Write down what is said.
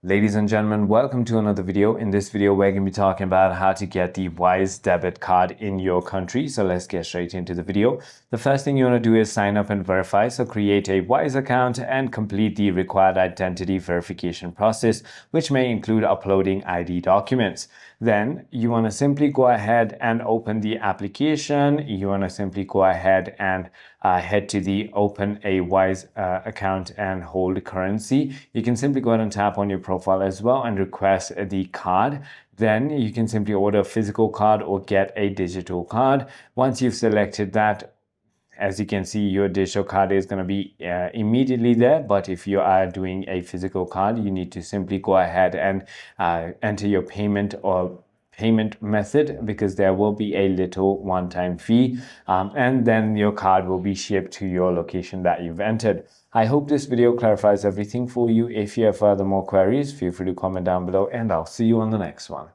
Ladies and gentlemen, welcome to another video. In this video, we're going to be talking about how to get the Wise debit card in your country. So let's get straight into the video. The first thing you want to do is sign up and verify. So create a Wise account and complete the required identity verification process, which may include uploading ID documents. Then you want to simply go ahead and open the application. You want to simply go ahead and head to the open a Wise account and hold currency. You can simply go ahead and tap on your profile as well and request the card. Then you can simply order a physical card or get a digital card. Once you've selected that, as you can see, your digital card is going to be immediately there. But if you are doing a physical card, you need to simply go ahead and enter your payment method, because there will be a little one-time fee, and then your card will be shipped to your location that you've entered. I hope this video clarifies everything for you. If you have further more queries, feel free to comment down below, and I'll see you on the next one.